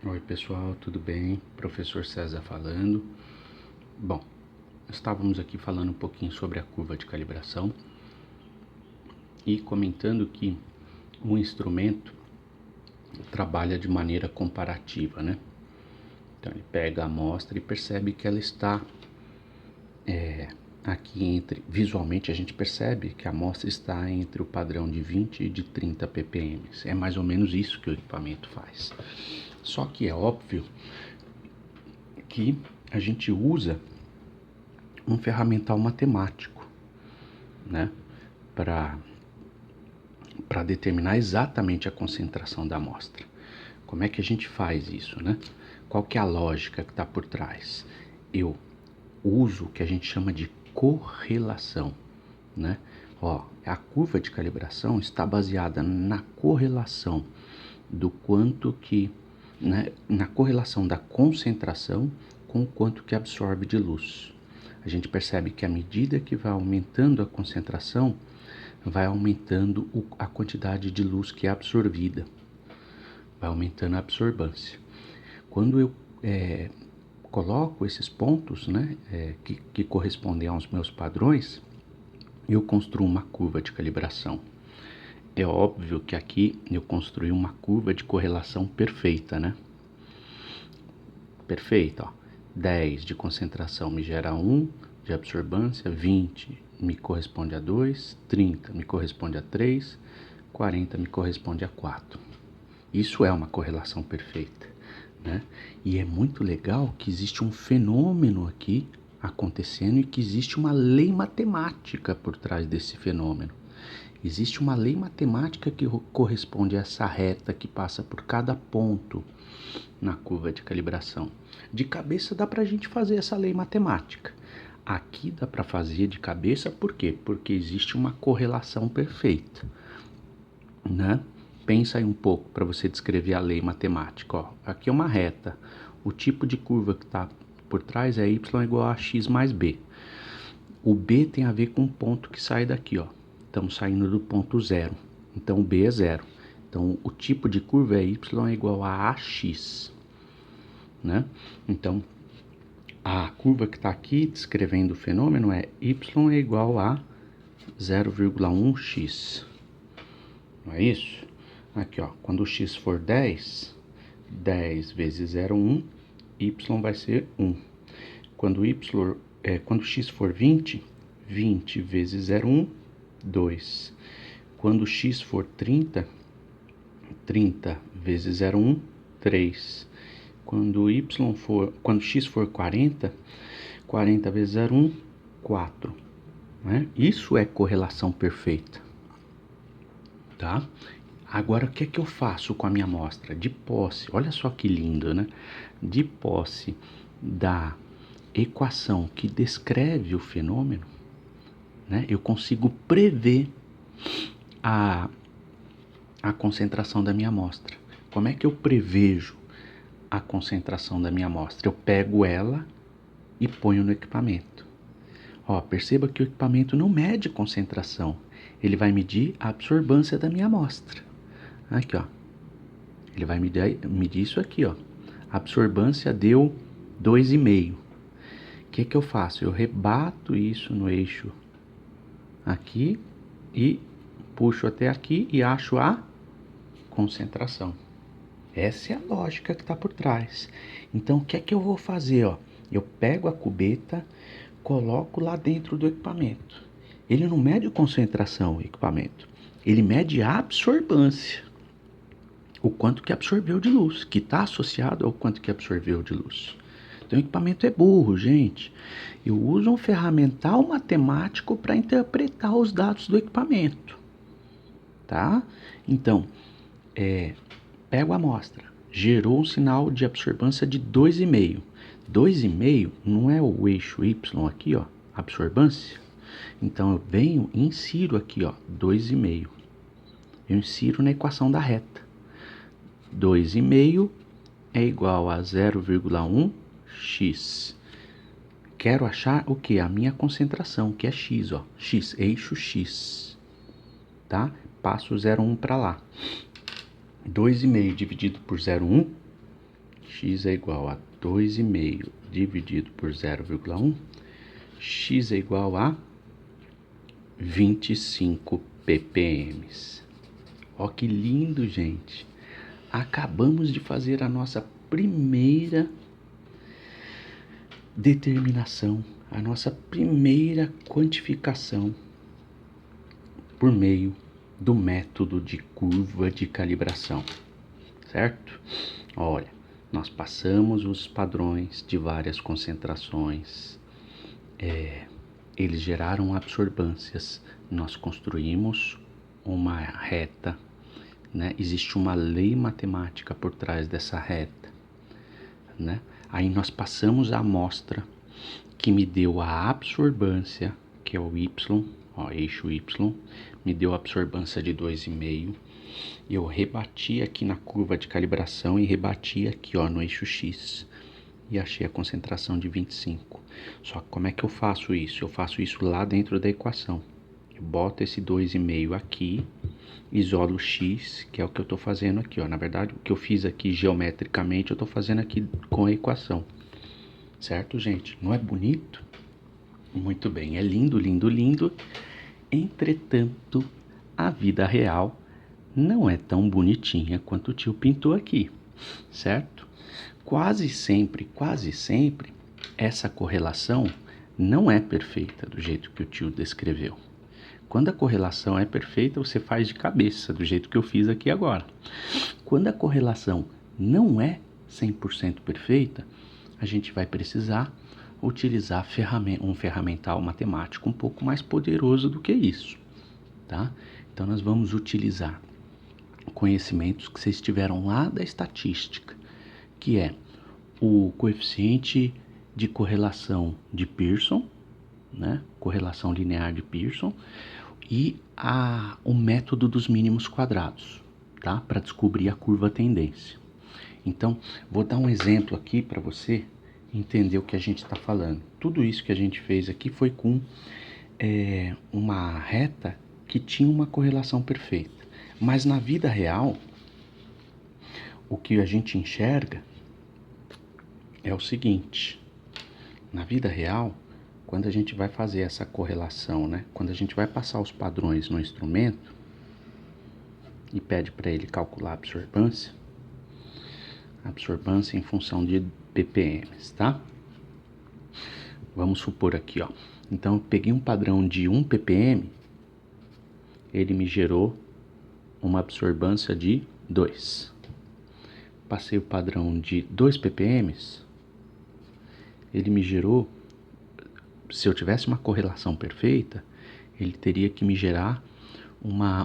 Oi pessoal, tudo bem? Professor César falando. Bom, estávamos aqui falando um pouquinho sobre a curva de calibração e comentando que o instrumento trabalha de maneira comparativa, né? Então ele pega a amostra e percebe que ela está aqui visualmente a gente percebe que a amostra está entre o padrão de 20 e de 30 ppm. É mais ou menos isso que o equipamento faz. Só que é óbvio que a gente usa um ferramental matemático, né, para determinar exatamente a concentração da amostra. Como é que a gente faz isso, né? Qual que é a lógica que está por trás? Eu uso o que a gente chama de correlação, né? A curva de calibração está baseada na correlação do quanto que, né, na correlação da concentração com o quanto que absorve de luz. A gente percebe que à medida que vai aumentando a concentração, vai aumentando a quantidade de luz que é absorvida, vai aumentando a absorbância. Quando eu coloco esses pontos, né, que correspondem aos meus padrões, eu construo uma curva de calibração. É óbvio que aqui eu construí uma curva de correlação perfeita, né? Perfeita, ó. 10 de concentração me gera 1 de absorbância, 20 me corresponde a 2, 30 me corresponde a 3, 40 me corresponde a 4. Isso é uma correlação perfeita, né? E é muito legal que existe um fenômeno aqui acontecendo e que existe uma lei matemática por trás desse fenômeno. Existe uma lei matemática que corresponde a essa reta que passa por cada ponto na curva de calibração. De cabeça dá para a gente fazer essa lei matemática. Aqui dá para fazer de cabeça, por quê? Porque existe uma correlação perfeita, né? Pensa aí um pouco para você descrever a lei matemática. Ó, aqui é uma reta. O tipo de curva que está por trás é y igual a x mais b. O b tem a ver com o ponto que sai daqui, ó. Estamos saindo do ponto zero. Então o b é zero. Então o tipo de curva é y igual a ax, né? Então a curva que está aqui descrevendo o fenômeno é y é igual a 0,1x. Não é isso? Aqui, ó, quando o x for 10, 10 vezes 0,1, y vai ser 1. Quando x for 20, 20 vezes 0,1, 2. Quando x for 30, 30 vezes 0,1, 3. Quando x for 40, 40 vezes 0,1, 4. Né? Isso é correlação perfeita, tá? Agora, o que é que eu faço com a minha amostra? De posse, olha só que lindo, né? De posse da equação que descreve o fenômeno, né? Eu consigo prever a concentração da minha amostra. Como é que eu prevejo a concentração da minha amostra? Eu pego ela e ponho no equipamento. Ó, perceba que o equipamento não mede concentração, ele vai medir a absorbância da minha amostra. Aqui, ó. Ele vai medir isso aqui, ó. A absorbância deu 2,5. O que eu faço? Eu rebato isso no eixo aqui e puxo até aqui e acho a concentração. Essa é a lógica que está por trás. Então, o que é que eu vou fazer, ó? Eu pego a cubeta, coloco lá dentro do equipamento. Ele não mede concentração, o equipamento. Ele mede a absorbância. O quanto que absorveu de luz, que está associado ao quanto que absorveu de luz. Então o equipamento é burro, gente. Eu uso um ferramental matemático para interpretar os dados do equipamento, tá? Então, pego a amostra, gerou um sinal de absorbância de 2,5. 2,5 não é o eixo Y aqui, ó, absorbância? Então eu venho e insiro aqui, ó, 2,5. Eu insiro na equação da reta. 2,5 é igual a 0,1x. Quero achar o que? A minha concentração, que é x, ó. X, eixo x. Tá? Passo o 0,1 para lá. 2,5 dividido por 0,1 x é igual a 2,5 dividido por 0,1, x é igual a 25 ppm. Ó que lindo, gente! Acabamos de fazer a nossa primeira determinação, a nossa primeira quantificação por meio do método de curva de calibração, certo? Olha, nós passamos os padrões de várias concentrações, eles geraram absorbâncias, nós construímos uma reta, né? Existe uma lei matemática por trás dessa reta, né? Aí nós passamos a amostra que me deu a absorbância, que é o y, ó, eixo y, me deu a absorbância de 2,5. Eu rebati aqui na curva de calibração e rebati aqui, ó, no eixo x. E achei a concentração de 25. Só que como é que eu faço isso? Eu faço isso lá dentro da equação. Eu boto esse 2,5 aqui, isolo x, que é o que eu estou fazendo aqui, ó. Na verdade, o que eu fiz aqui geometricamente, eu estou fazendo aqui com a equação. Certo, gente? Não é bonito? Muito bem, é lindo, lindo, lindo. Entretanto, a vida real não é tão bonitinha quanto o tio pintou aqui, certo? Quase sempre, essa correlação não é perfeita do jeito que o tio descreveu. Quando a correlação é perfeita, você faz de cabeça, do jeito que eu fiz aqui agora. Quando a correlação não é 100% perfeita, a gente vai precisar utilizar um ferramental matemático um pouco mais poderoso do que isso, tá? Então nós vamos utilizar conhecimentos que vocês tiveram lá da estatística, que é o coeficiente de correlação de Pearson, né? Correlação linear de Pearson, e o método dos mínimos quadrados, tá? Para descobrir a curva tendência. Então, vou dar um exemplo aqui para você entender o que a gente está falando. Tudo isso que a gente fez aqui foi com uma reta que tinha uma correlação perfeita. Mas na vida real, o que a gente enxerga é o seguinte. Na vida real, quando a gente vai fazer essa correlação, né? Quando a gente vai passar os padrões no instrumento e pede para ele calcular a absorbância em função de ppm, tá? Vamos supor aqui, ó. Então eu peguei um padrão de 1 ppm, ele me gerou uma absorbância de 2. Passei o padrão de 2 ppm, ele me gerou, se eu tivesse uma correlação perfeita, ele teria que me gerar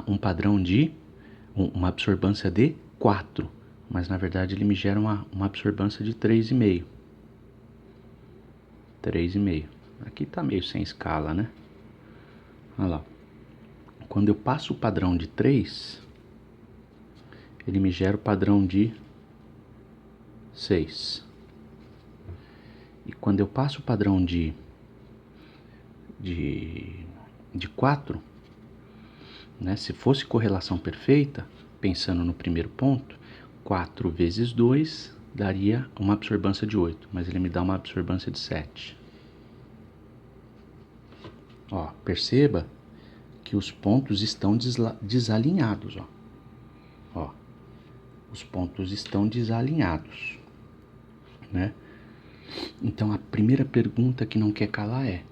um padrão de uma absorbância de 4, mas na verdade ele me gera uma absorbância de 3,5. 3,5. Aqui tá meio sem escala, né? Olha lá. Quando eu passo o padrão de 3, ele me gera o padrão de 6. E quando eu passo o padrão de 4, né? Se fosse correlação perfeita, pensando no primeiro ponto, 4 vezes 2 daria uma absorbância de 8, mas ele me dá uma absorbância de 7. Ó, perceba que os pontos estão desalinhados, ó. Ó, os pontos estão desalinhados, né? Então a primeira pergunta que não quer calar é: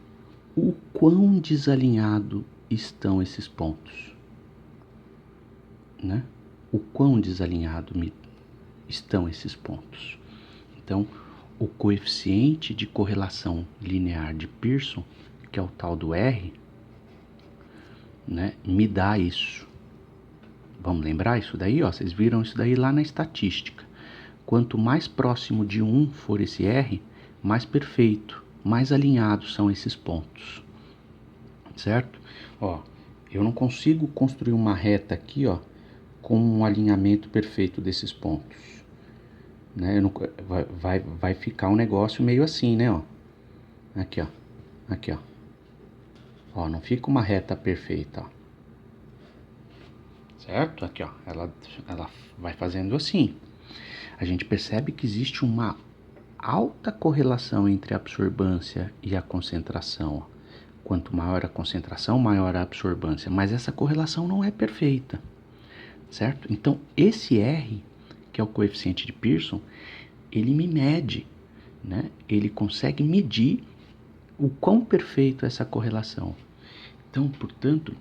o quão desalinhado estão esses pontos, né? O quão desalinhado estão esses pontos. Então, o coeficiente de correlação linear de Pearson, que é o tal do R, né, me dá isso. Vamos lembrar isso daí, ó? Vocês viram isso daí lá na estatística. Quanto mais próximo de 1 for esse R, mais perfeito, mais alinhados são esses pontos, certo? Ó, eu não consigo construir uma reta aqui, ó, com um alinhamento perfeito desses pontos, né? Vai ficar um negócio meio assim, né? Ó. Aqui, ó. Aqui, ó. Ó, não fica uma reta perfeita, ó. Certo? Aqui, ó. Ela vai fazendo assim. a gente percebe que existe uma alta correlação entre a absorbância e a concentração. Quanto maior a concentração, maior a absorbância, mas essa correlação não é perfeita, certo? Então, esse R, que é o coeficiente de Pearson, ele me mede, né? Ele consegue medir o quão perfeito é essa correlação. Então, portanto,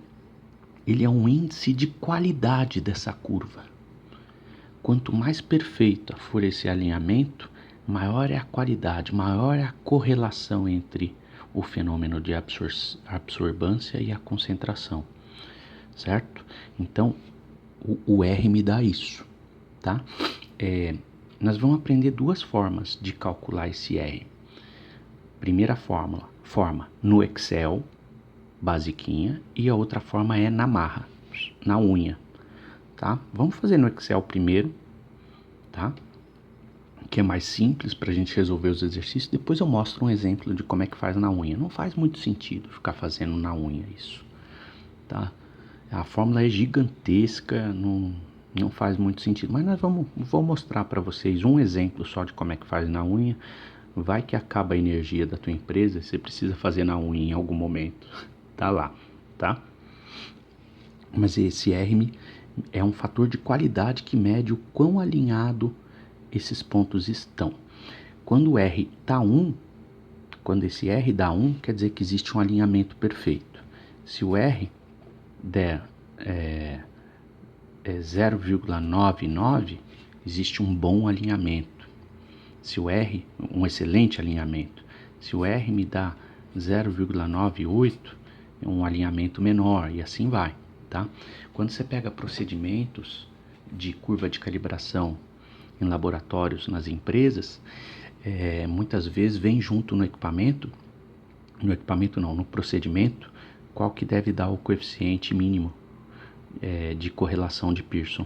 ele é um índice de qualidade dessa curva. Quanto mais perfeito for esse alinhamento, maior é a qualidade, maior é a correlação entre o fenômeno de absorbância e a concentração, certo? Então, o R me dá isso, tá? Nós vamos aprender duas formas de calcular esse R. Primeira forma no Excel, basiquinha, e a outra forma é na marra, na unha, tá? Vamos fazer no Excel primeiro, tá? Que é mais simples para a gente resolver os exercícios. Depois eu mostro um exemplo de como é que faz na unha. Não faz muito sentido ficar fazendo na unha isso, tá? A fórmula é gigantesca, não faz muito sentido. Mas vou mostrar para vocês um exemplo só de como é que faz na unha. Vai que acaba a energia da tua empresa, você precisa fazer na unha em algum momento. Tá lá, tá? Mas esse R é um fator de qualidade que mede o quão alinhado esses pontos estão. Quando o R tá 1, quando esse R dá 1, quer dizer que existe um alinhamento perfeito. Se o R der 0,99, existe um bom alinhamento. Se o R, um excelente alinhamento. Se o R me dá 0,98, é um alinhamento menor e assim vai, tá? Quando você pega procedimentos de curva de calibração em laboratórios, nas empresas, muitas vezes vem junto no procedimento, qual que deve dar o coeficiente mínimo de correlação de Pearson,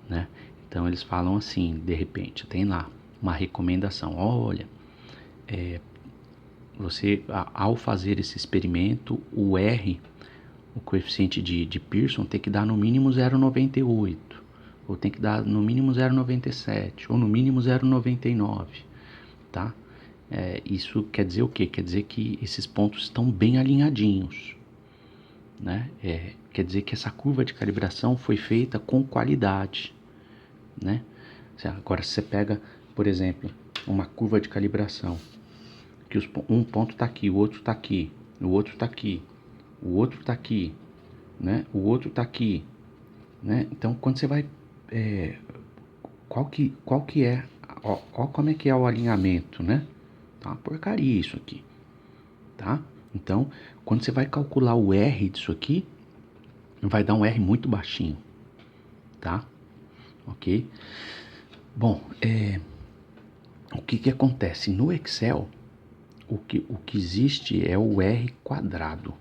né? Então eles falam assim, de repente, tem lá uma recomendação, olha, você, ao fazer esse experimento, o R, o coeficiente de Pearson, tem que dar no mínimo 0,98, ou tem que dar no mínimo 0,97, ou no mínimo 0,99, tá? Isso quer dizer o quê? Quer dizer que esses pontos estão bem alinhadinhos, né? Quer dizer que essa curva de calibração foi feita com qualidade, né? Agora, se você pega, por exemplo, uma curva de calibração, que um ponto está aqui, o outro está aqui, o outro está aqui, o outro está aqui, né? O outro está aqui, né? Então, quando você vai... qual que é... Ó como é que é o alinhamento, né? Tá uma porcaria isso aqui, tá? Então, quando você vai calcular o R disso aqui, vai dar um R muito baixinho, tá? Ok? Bom, o que acontece? No Excel, o que existe é o R quadrado,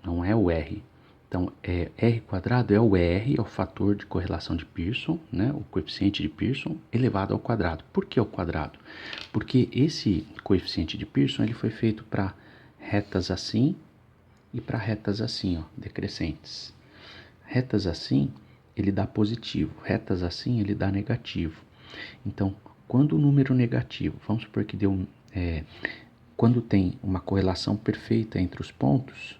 não é o R. Então, R quadrado é o R, é o fator de correlação de Pearson, né? O coeficiente de Pearson elevado ao quadrado. Por que ao quadrado? Porque esse coeficiente de Pearson ele foi feito para retas assim e para retas assim, ó, decrescentes. Retas assim, ele dá positivo. Retas assim, ele dá negativo. Então, quando o número negativo, vamos supor que deu... quando tem uma correlação perfeita entre os pontos,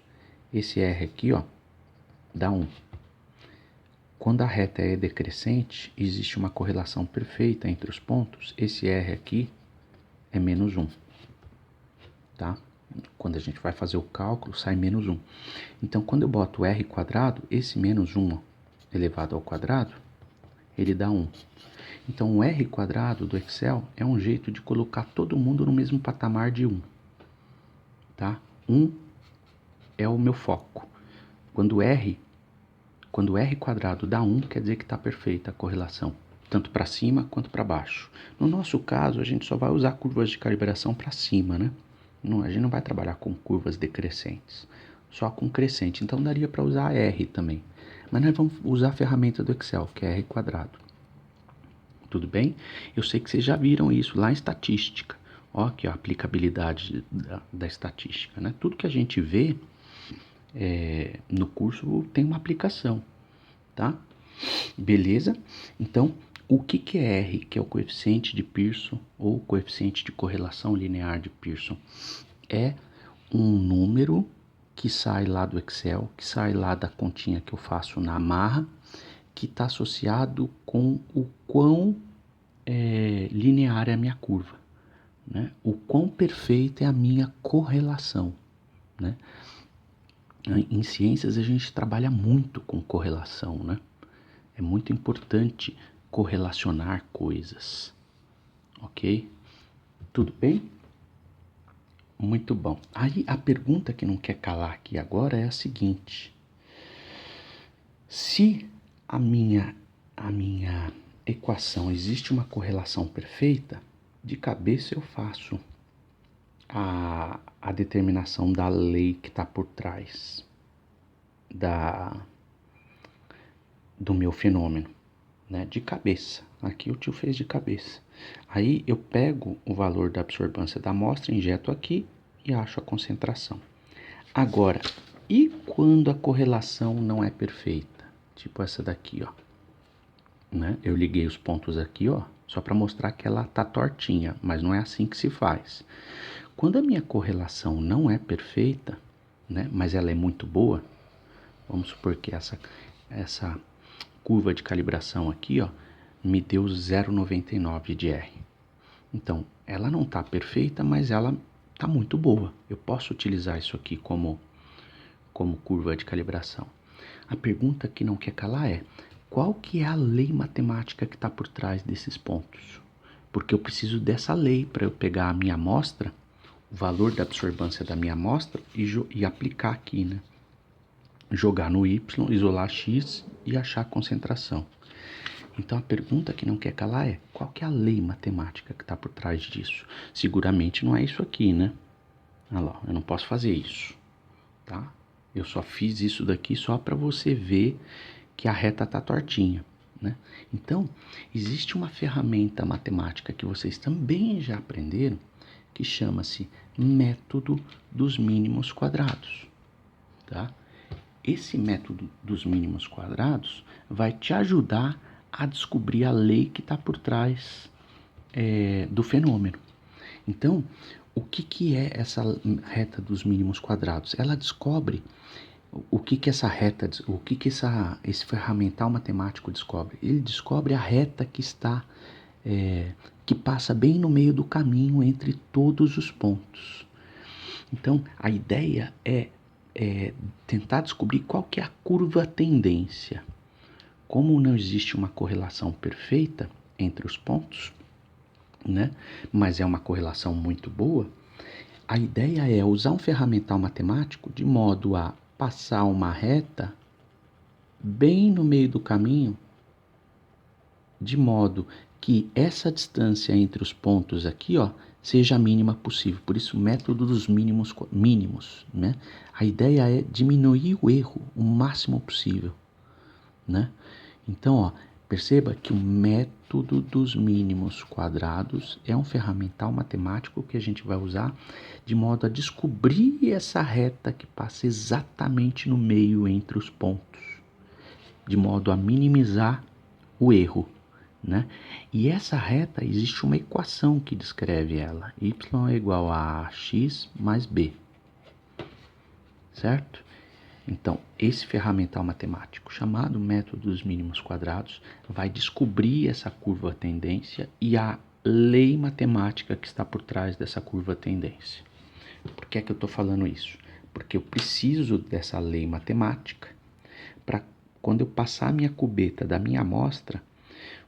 esse R aqui, ó, dá 1. Quando a reta é decrescente, existe uma correlação perfeita entre os pontos, esse R aqui é menos 1, tá? Quando a gente vai fazer o cálculo, sai menos 1. Então, quando eu boto R quadrado, esse menos 1 elevado ao quadrado, ele dá 1. Então, o R quadrado do Excel é um jeito de colocar todo mundo no mesmo patamar de 1, tá? 1 é o meu foco. Quando R quadrado dá 1, quer dizer que está perfeita a correlação, tanto para cima quanto para baixo. No nosso caso, a gente só vai usar curvas de calibração para cima, né? A gente não vai trabalhar com curvas decrescentes, só com crescente. Então, daria para usar R também. Mas nós vamos usar a ferramenta do Excel, que é R quadrado. Tudo bem? Eu sei que vocês já viram isso lá em estatística. Ó, aqui a aplicabilidade da estatística, né? Tudo que a gente vê no curso tem uma aplicação, tá? Beleza? Então, O que é R, que é o coeficiente de Pearson, ou coeficiente de correlação linear de Pearson? É um número que sai lá do Excel, que sai lá da continha que eu faço na Amarra, que está associado com o quão linear é a minha curva, né? O quão perfeita é a minha correlação, né? Em ciências a gente trabalha muito com correlação, né? É muito importante correlacionar coisas, ok? Tudo bem? Muito bom. Aí a pergunta que não quer calar aqui agora é a seguinte: se a minha equação existe uma correlação perfeita, de cabeça eu faço a determinação da lei que está por trás do meu fenômeno, né? De cabeça. Aqui o tio fez de cabeça. Aí eu pego o valor da absorvância da amostra, injeto aqui e acho a concentração. Agora, e quando a correlação não é perfeita? Tipo essa daqui, ó. Né? Eu liguei os pontos aqui, ó, só para mostrar que ela tá tortinha, mas não é assim que se faz. Quando a minha correlação não é perfeita, né, mas ela é muito boa, vamos supor que essa curva de calibração aqui, ó, me deu 0,99 de R. Então, ela não está perfeita, mas ela está muito boa. Eu posso utilizar isso aqui como curva de calibração. A pergunta que não quer calar é: qual que é a lei matemática que está por trás desses pontos? Porque eu preciso dessa lei para eu pegar a minha amostra, o valor da absorvância da minha amostra e aplicar aqui, né? Jogar no Y, isolar X e achar a concentração. Então a pergunta que não quer calar é: qual que é a lei matemática que está por trás disso? Seguramente não é isso aqui, né? Olha lá, eu não posso fazer isso, tá? Eu só fiz isso daqui só para você ver que a reta está tortinha, né? Então, existe uma ferramenta matemática que vocês também já aprenderam, que chama-se método dos mínimos quadrados, tá? Esse método dos mínimos quadrados vai te ajudar a descobrir a lei que está por trás do fenômeno. Então, o que é essa reta dos mínimos quadrados? Ela descobre o que essa reta, esse ferramental matemático descobre? Ele descobre a reta que está, que passa bem no meio do caminho entre todos os pontos. Então, a ideia é tentar descobrir qual que é a curva tendência. Como não existe uma correlação perfeita entre os pontos, né? Mas é uma correlação muito boa, a ideia é usar um ferramental matemático de modo a passar uma reta bem no meio do caminho, de modo que essa distância entre os pontos aqui, ó, seja a mínima possível. Por isso, o método dos mínimos, né? A ideia é diminuir o erro o máximo possível, né? Então, ó, perceba que o método dos mínimos quadrados é um ferramental matemático que a gente vai usar de modo a descobrir essa reta que passa exatamente no meio entre os pontos, de modo a minimizar o erro, né? E essa reta, existe uma equação que descreve ela: y é igual a x mais b, certo? Então, esse ferramental matemático, chamado método dos mínimos quadrados, vai descobrir essa curva tendência e a lei matemática que está por trás dessa curva tendência. Por que é que eu estou falando isso? Porque eu preciso dessa lei matemática para, quando eu passar a minha cubeta da minha amostra,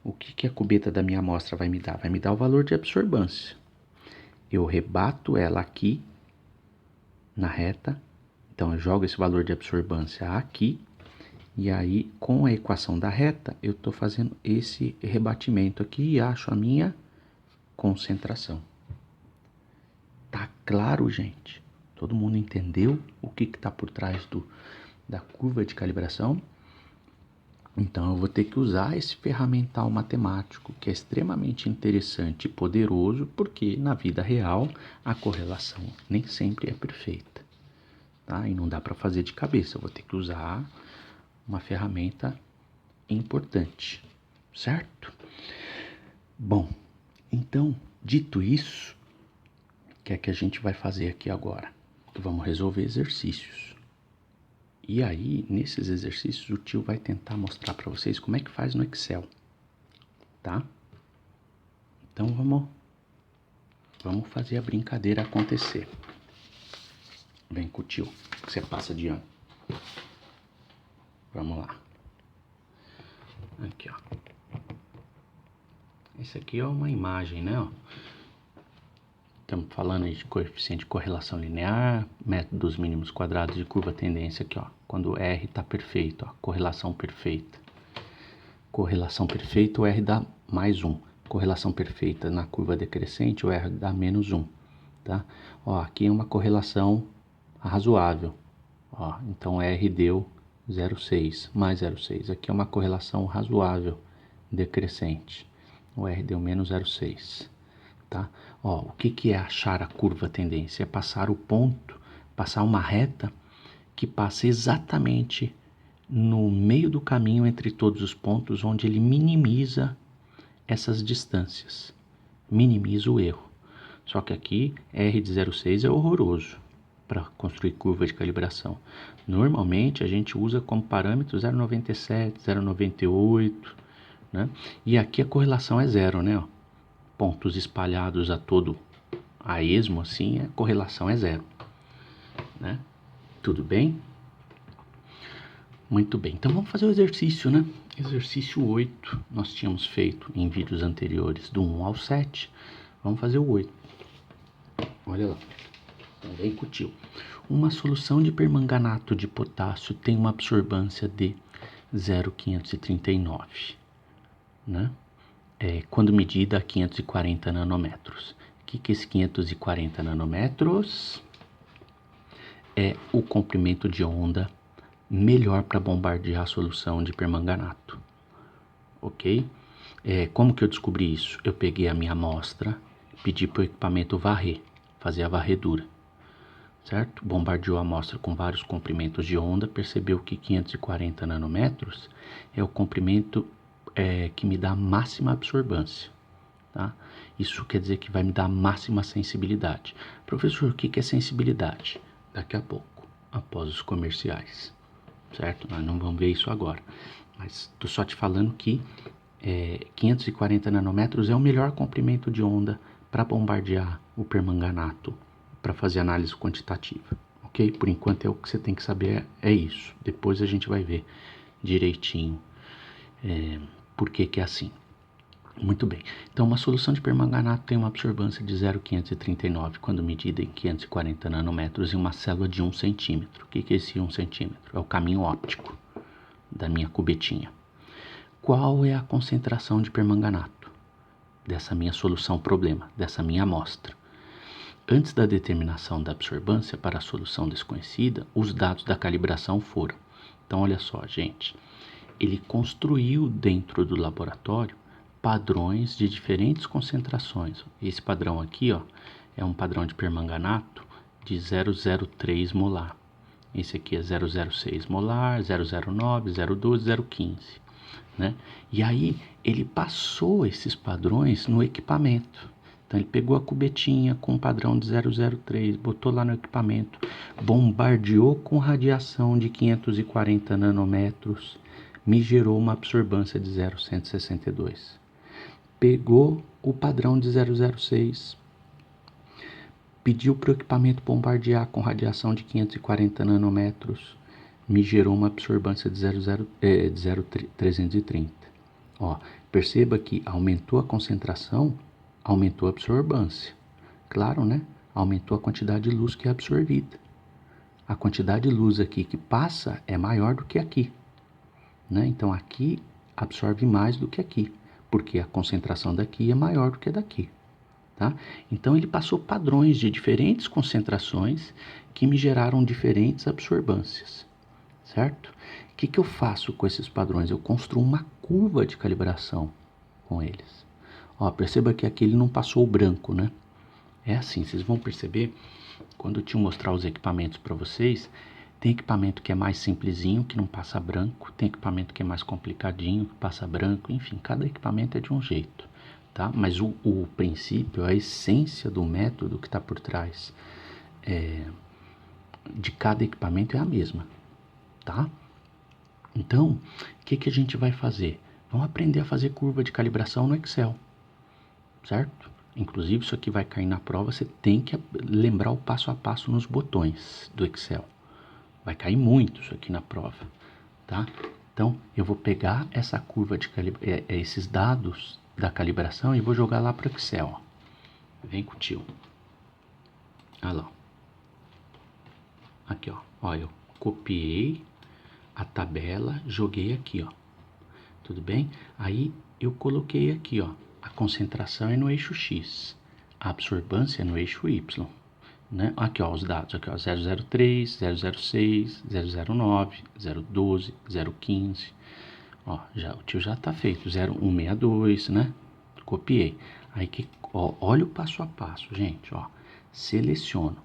o que a cubeta da minha amostra vai me dar? Vai me dar o valor de absorvância. Eu rebato ela aqui na reta. Então, eu jogo esse valor de absorvância aqui, e aí, com a equação da reta, eu estou fazendo esse rebatimento aqui e acho a minha concentração. Tá claro, gente? Todo mundo entendeu o que está por trás da curva de calibração? Então, eu vou ter que usar esse ferramental matemático, que é extremamente interessante e poderoso, porque na vida real a correlação nem sempre é perfeita. Tá? E não dá para fazer de cabeça, eu vou ter que usar uma ferramenta importante, certo? Bom, então, dito isso, o que é que a gente vai fazer aqui agora? Vamos resolver exercícios. E aí, nesses exercícios, o tio vai tentar mostrar para vocês como é que faz no Excel, tá? Então, vamos fazer a brincadeira acontecer. Vem com o tio, que você passa de ano. Vamos lá. Aqui, ó. Esse aqui é uma imagem, né, ó. Estamos falando aí de coeficiente de correlação linear, método dos mínimos quadrados de curva tendência aqui, ó. Quando R está perfeito, ó, correlação perfeita. Correlação perfeita, o R dá mais 1. Correlação perfeita na curva decrescente, o R dá menos 1, tá? Ó, aqui é uma correlação razoável, ó. Então R deu 0,6 mais 0,6. Aqui é uma correlação razoável decrescente. O R deu menos 0,6. Tá? Ó, o que é achar a curva tendência? É passar o ponto, passar uma reta que passa exatamente no meio do caminho entre todos os pontos, onde ele minimiza essas distâncias, minimiza o erro. Só que aqui R de 0,6 é horroroso para construir curva de calibração. Normalmente a gente usa como parâmetro 0,97, 0,98, né? E aqui a correlação é zero, né? Ó, pontos espalhados a esmo, assim, a correlação é zero, né? Tudo bem? Muito bem, então vamos fazer o exercício, né? Exercício 8, nós tínhamos feito em vídeos anteriores do 1 ao 7, vamos fazer o 8. Olha lá, então vem com o tio. Uma solução de permanganato de potássio tem uma absorbância de 0,539, né? Quando medida a 540 nanômetros. O que é esse 540 nanômetros? É o comprimento de onda melhor para bombardear a solução de permanganato, ok? Como que eu descobri isso? Eu peguei a minha amostra, pedi para o equipamento varrer, fazer a varredura, certo? Bombardeou a amostra com vários comprimentos de onda, percebeu que 540 nanômetros é o comprimento que me dá a máxima absorvância, tá? Isso quer dizer que vai me dar a máxima sensibilidade. Professor, o que é sensibilidade? Daqui a pouco, após os comerciais, certo? Nós não vamos ver isso agora, mas estou só te falando que 540 nanômetros é o melhor comprimento de onda para bombardear o permanganato, para fazer análise quantitativa, ok? Por enquanto o que você tem que saber é isso. Depois a gente vai ver direitinho por que é assim. Muito bem, então uma solução de permanganato tem uma absorvância de 0,539 quando medida em 540 nanômetros em uma célula de 1 centímetro. O que é esse 1 centímetro? É o caminho óptico da minha cubetinha. Qual é a concentração de permanganato dessa minha solução problema, dessa minha amostra? Antes da determinação da absorvância para a solução desconhecida, os dados da calibração foram. Então olha só, gente, ele construiu dentro do laboratório padrões de diferentes concentrações. Esse padrão aqui, ó, é um padrão de permanganato de 0,03 molar. Esse aqui é 0,06 molar, 0,09, 0,12, 0,15, né? E aí ele passou esses padrões no equipamento. Então ele pegou a cubetinha com um padrão de 0,03, botou lá no equipamento, bombardeou com radiação de 540 nanômetros, me gerou uma absorvância de 0,162. Pegou o padrão de 006, pediu para o equipamento bombardear com radiação de 540 nanômetros, me gerou uma absorvância de 0,330. Ó, perceba que aumentou a concentração, aumentou a absorvância. Claro, né? Aumentou a quantidade de luz que é absorvida. A quantidade de luz aqui que passa é maior do que aqui, né? Então aqui absorve mais do que aqui, porque a concentração daqui é maior do que a daqui, tá? Então ele passou padrões de diferentes concentrações que me geraram diferentes absorvâncias, certo? O que eu faço com esses padrões? Eu construo uma curva de calibração com eles. Ó, perceba que aqui ele não passou o branco, né? É assim, vocês vão perceber, quando eu te mostrar os equipamentos para vocês, tem equipamento que é mais simplesinho, que não passa branco, tem equipamento que é mais complicadinho, que passa branco, enfim, cada equipamento é de um jeito, tá? Mas o princípio, a essência do método que está por trás de cada equipamento é a mesma, tá? Então, o que a gente vai fazer? Vamos aprender a fazer curva de calibração no Excel, certo? Inclusive, isso aqui vai cair na prova, você tem que lembrar o passo a passo nos botões do Excel. Vai cair muito isso aqui na prova, tá? Então, eu vou pegar essa curva de esses dados da calibração e vou jogar lá para o Excel, ó. Vem com o tio. Olha lá. Aqui, ó. Ó, eu copiei a tabela, joguei aqui, ó. Tudo bem? Aí, eu coloquei aqui, ó. A concentração é no eixo X. A absorbância é no eixo Y. Né? Aqui, ó, os dados. Aqui, ó. 003, 006, 009, 012, 015. Ó, o tio já tá feito. 0162, né? Copiei. Aí, ó, olha o passo a passo, gente, ó. Seleciono.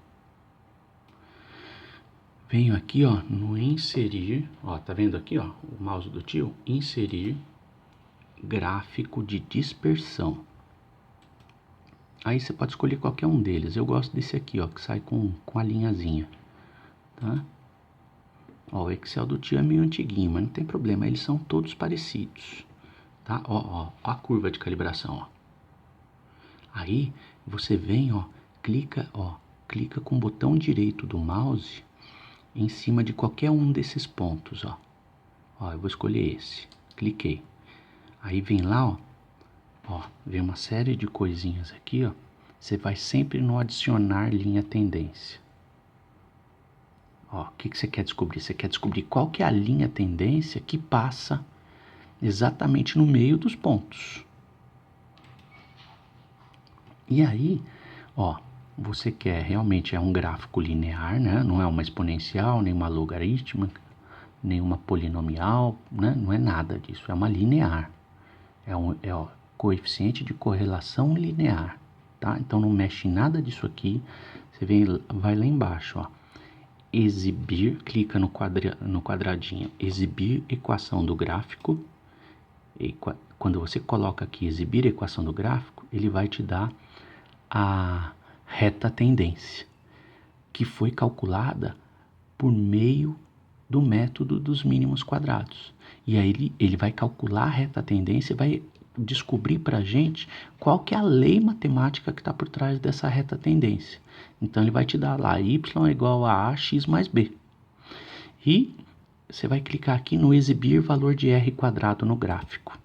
Venho aqui, ó, no inserir, ó, tá vendo aqui, ó, o mouse do tio? Inserir gráfico de dispersão. Aí você pode escolher qualquer um deles. Eu gosto desse aqui, ó, que sai com a linhazinha, tá? Ó, o Excel do tio é meio antiguinho, mas não tem problema, eles são todos parecidos, tá? Ó a curva de calibração, ó. Aí você vem, ó, clica com o botão direito do mouse em cima de qualquer um desses pontos, ó. Ó, eu vou escolher esse. Cliquei. Aí vem lá, ó, vem uma série de coisinhas aqui, ó. Você vai sempre no adicionar linha tendência. Ó, o que você quer descobrir? Você quer descobrir qual que é a linha tendência que passa exatamente no meio dos pontos. E aí, ó, você quer realmente um gráfico linear, né? Não é uma exponencial, nem uma logarítmica, nem uma polinomial, né? Não é nada disso, é uma linear. Ó, coeficiente de correlação linear, tá? Então não mexe em nada disso aqui. Você vai lá embaixo, ó. Exibir, clica no quadradinho, exibir equação do gráfico. E quando você coloca aqui exibir equação do gráfico, ele vai te dar a reta tendência, que foi calculada por meio do método dos mínimos quadrados. E aí ele vai calcular a reta tendência e vai descobrir para a gente qual que é a lei matemática que está por trás dessa reta tendência. Então ele vai te dar lá y é igual a x mais b. E você vai clicar aqui no exibir valor de r quadrado no gráfico.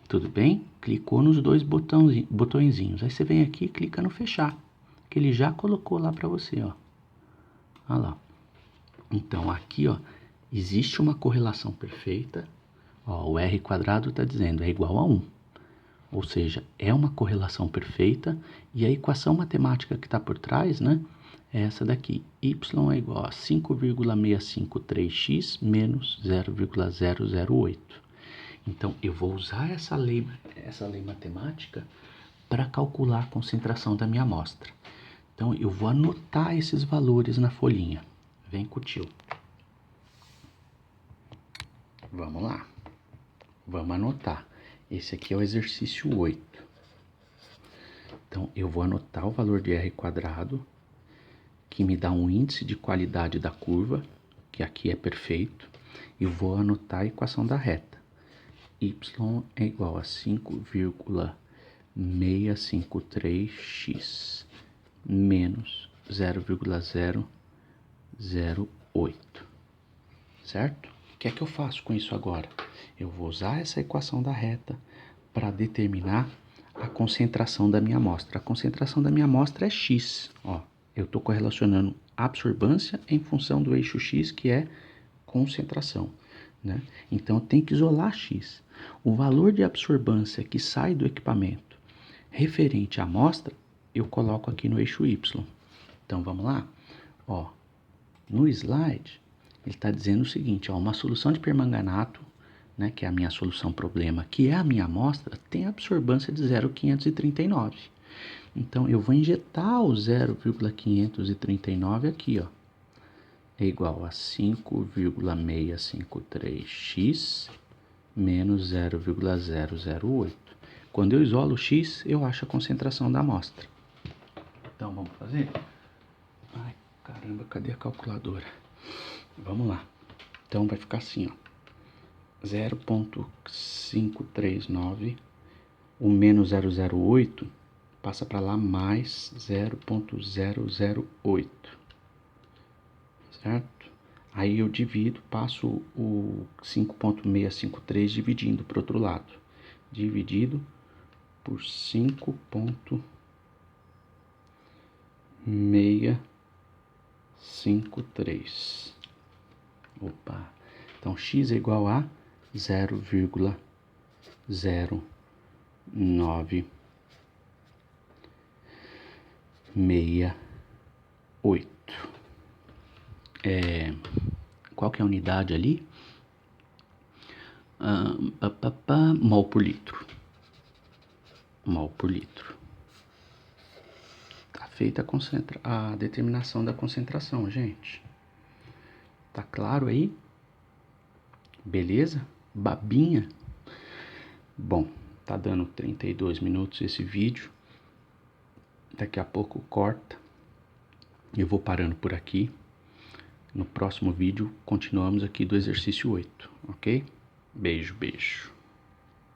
Tudo bem? Clicou nos dois botõezinhos. Aí você vem aqui e clica no fechar, que ele já colocou lá para você, ó. Olha lá. Então aqui, ó, existe uma correlação perfeita. Ó, o r quadrado está dizendo é igual a 1. Ou seja, é uma correlação perfeita. E a equação matemática que está por trás, né, é essa daqui. Y é igual a 5,653x menos 0,008. Então, eu vou usar essa lei matemática para calcular a concentração da minha amostra. Então, eu vou anotar esses valores na folhinha. Vem com o tio. Vamos lá. Vamos anotar. Esse aqui é o exercício 8. Então, eu vou anotar o valor de r quadrado, que me dá um índice de qualidade da curva, que aqui é perfeito. E vou anotar a equação da reta. Y é igual a 5,653x menos 0,008, certo? O que é que eu faço com isso agora? Eu vou usar essa equação da reta para determinar a concentração da minha amostra. A concentração da minha amostra é x, ó. Eu estou correlacionando absorbância em função do eixo x, que é concentração, né? Então, eu tenho que isolar x. O valor de absorbância que sai do equipamento referente à amostra, eu coloco aqui no eixo y. Então, vamos lá? Ó, no slide, ele está dizendo o seguinte, ó, uma solução de permanganato, né, que é a minha solução problema, que é a minha amostra, tem absorbância de 0,539. Então, eu vou injetar o 0,539 aqui, ó. É igual a 5,653x menos 0,008. Quando eu isolo o X, eu acho a concentração da amostra. Então, vamos fazer? Ai, caramba, cadê a calculadora? Vamos lá. Então, vai ficar assim, ó. 0,539, o menos 008 passa para lá mais 0,008, certo? Aí eu divido, passo o 5,653 dividindo para o outro lado. Dividido por 5,653. Opa! Então, x é igual a 0,0968. Qual que é a unidade ali? Mol por litro. Mol por litro. Tá feita a determinação da concentração, gente. Tá claro aí? Beleza? Babinha? Bom, tá dando 32 minutos esse vídeo. Daqui a pouco corta. Eu vou parando por aqui. No próximo vídeo, continuamos aqui do exercício 8, ok? Beijo, beijo.